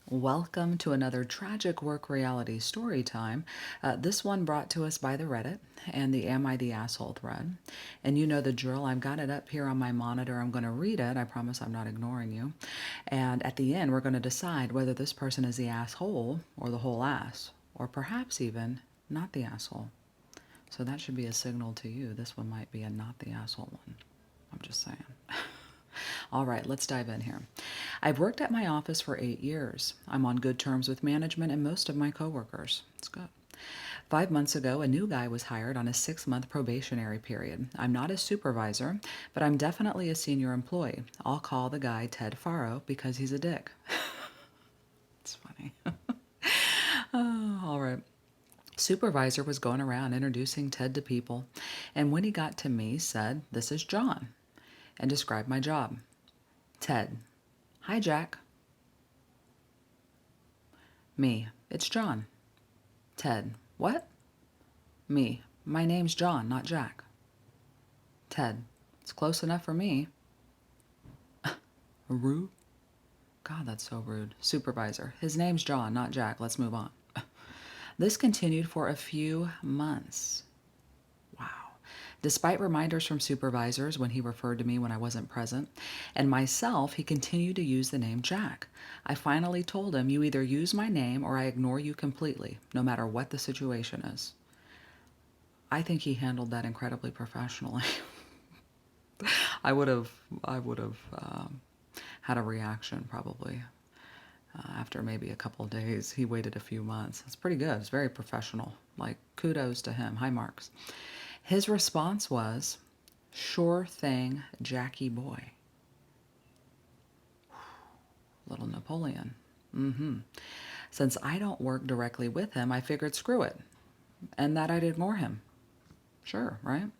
Welcome to another tragic work reality story time. This one brought to us by the Reddit and the Am I the Asshole thread. And you know the drill. I've got it up here on my monitor. I'm going to read it. I promise I'm not ignoring you. And at the end, we're going to decide whether this person is the asshole or the whole ass, or perhaps even not the asshole. So that should be a signal to you. This one might be a not the asshole one. I'm just saying. All right, let's dive in here. I've worked at my office for 8 years. I'm on good terms with management and most of my coworkers. It's good. 5 months ago, a new guy was hired on a 6-month probationary period. I'm not a supervisor, but I'm definitely a senior employee. I'll call the guy Ted Faro because he's a dick. It's funny. Oh, all right. Supervisor was going around introducing Ted to people, and when he got to me, said, "This is John," and described my job. Ted: "Hi, Jack." Me: "It's John." Ted: "What?" Me: "My name's John, not Jack." Ted: "It's close enough for me." Rude. God, that's so rude. Supervisor: "His name's John, not Jack. Let's move on." This continued for a few months. Wow. Despite reminders from supervisors when he referred to me when I wasn't present, and myself, he continued to use the name Jack. I finally told him, "You either use my name or I ignore you completely, no matter what the situation is." I think he handled that incredibly professionally. I would have had a reaction probably after maybe a couple of days. He waited a few months. It's pretty good. It's very professional. Like, kudos to him. High marks. His response was, "Sure thing, Jackie boy." Little Napoleon. Since I don't work directly with him, I figured screw it, and that I'd ignore him. Sure, right?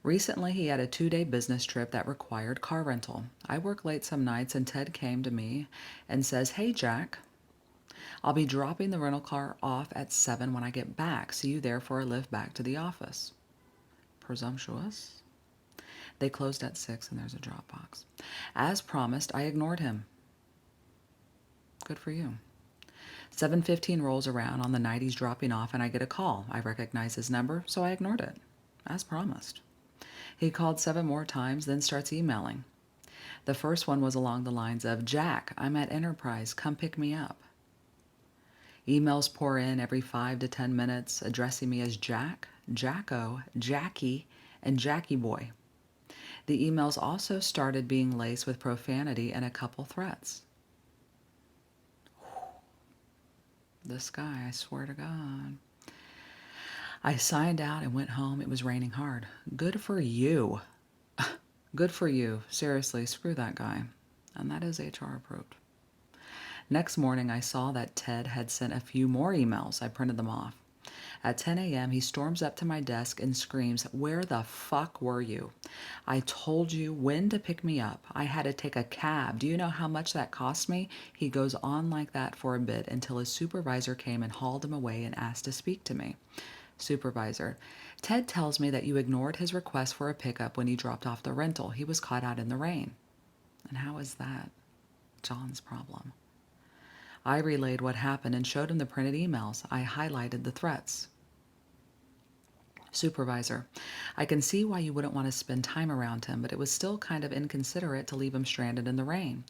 Recently, he had a 2-day business trip that required car rental. I work late some nights, and Ted came to me and says, "Hey, Jack, I'll be dropping the rental car off at 7 when I get back. See you there for a lift back to the office." Presumptuous. They closed at 6 and there's a drop box. As promised, I ignored him. Good for you. 7:15 rolls around on the night he's dropping off and I get a call. I recognize his number, so I ignored it. As promised. He called 7 more times, then starts emailing. The first one was along the lines of, "Jack, I'm at Enterprise. Come pick me up." Emails pour in every 5 to 10 minutes, addressing me as Jack, Jacko, Jackie, and Jackie boy. The emails also started being laced with profanity and a couple threats. This guy, I swear to God. I signed out and went home. It was raining hard. Good for you. Good for you. Seriously, screw that guy. And that is HR approved. Next morning, I saw that Ted had sent a few more emails. I printed them off. At 10 a.m., he storms up to my desk and screams, "Where the fuck were you? I told you when to pick me up. I had to take a cab. Do you know how much that cost me?" He goes on like that for a bit until his supervisor came and hauled him away and asked to speak to me. Supervisor: "Ted tells me that you ignored his request for a pickup when he dropped off the rental. He was caught out in the rain." And how is that John's problem? I relayed what happened and showed him the printed emails. I highlighted the threats. Supervisor: "I can see why you wouldn't want to spend time around him, but it was still kind of inconsiderate to leave him stranded in the rain.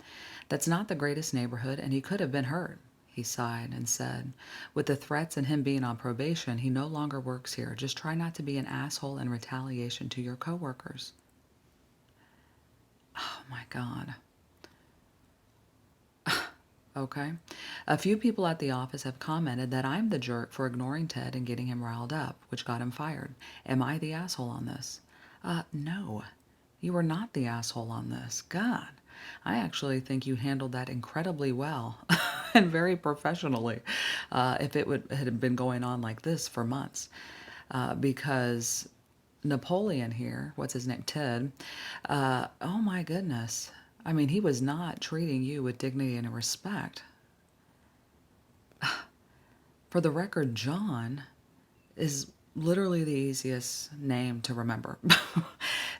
That's not the greatest neighborhood, and he could have been hurt." He sighed and said, "With the threats and him being on probation, he no longer works here. Just try not to be an asshole in retaliation to your coworkers." Oh my God. Okay. A few people at the office have commented that I'm the jerk for ignoring Ted and getting him riled up, which got him fired. Am I the asshole on this? No. You were not the asshole on this. God, I actually think you handled that incredibly well and very professionally if it had been going on like this for months. Because Napoleon here, what's his name, Ted, oh my goodness. I mean, he was not treating you with dignity and respect. For the record, John is literally the easiest name to remember.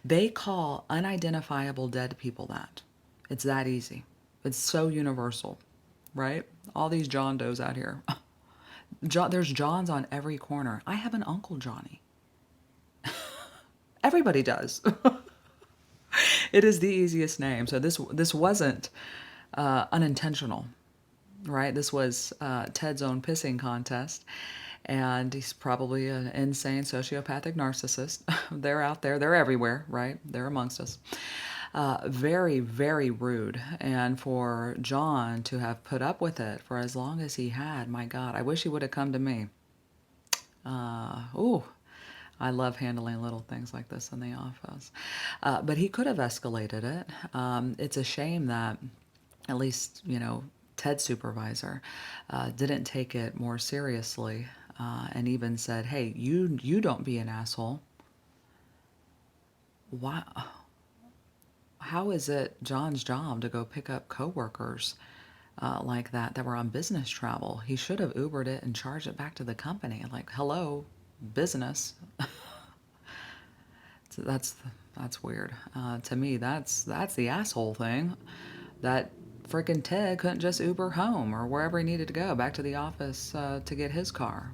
They call unidentifiable dead people that. It's that easy. It's so universal. right? All these John Does out here. There's Johns on every corner. I have an Uncle Johnny. Everybody does. It is the easiest name. So this wasn't unintentional, right? This was Ted's own pissing contest, and he's probably an insane sociopathic narcissist. They're out there. They're everywhere, right? They're amongst us. Very, very rude. And for John to have put up with it for as long as he had, my God, I wish he would have come to me. Ooh, I love handling little things like this in the office. But he could have escalated it. It's a shame that at least, Ted's supervisor didn't take it more seriously and even said, hey, you don't be an asshole. Why? How is it John's job to go pick up coworkers like that were on business travel? He should have Ubered it and charged it back to the company. Like, hello, business. So that's weird. To me, that's the asshole thing. That freaking Ted couldn't just Uber home or wherever he needed to go, back to the office to get his car.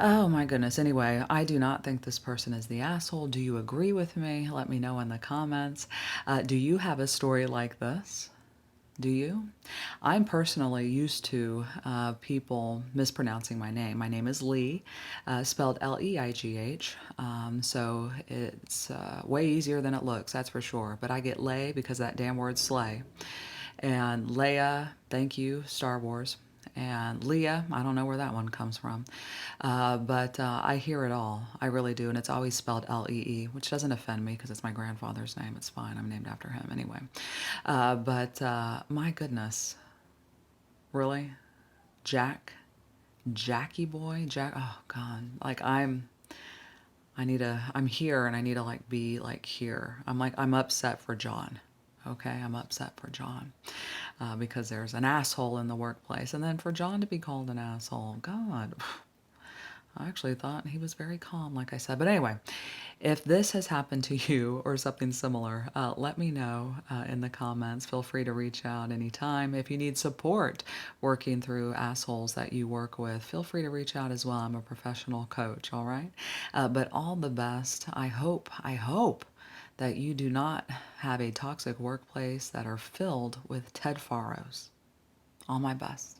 Oh my goodness. Anyway, I do not think this person is the asshole. Do you agree with me? Let me know in the comments. Do you have a story like this? Do you? I'm personally used to people mispronouncing my name. My name is Lee, spelled Leigh. So it's way easier than it looks, that's for sure. But I get lay because of that damn word slay. And Leia, thank you, Star Wars. And Leah, I don't know where that one comes from. But I hear it all. I really do. And it's always spelled Lee, which doesn't offend me because it's my grandfather's name. It's fine. I'm named after him anyway. But my goodness. Really? Jack? Jackie boy? Jack? Oh, God. Like, I'm here and I need to, like, be, like, here. I'm upset for John. Okay, I'm upset for John because there's an asshole in the workplace. And then for John to be called an asshole, God, I actually thought he was very calm, like I said. But anyway, if this has happened to you or something similar, let me know in the comments. Feel free to reach out anytime. If you need support working through assholes that you work with, feel free to reach out as well. I'm a professional coach, all right? But all the best. I hope that you do not have a toxic workplace that are filled with Ted Faros. All my best.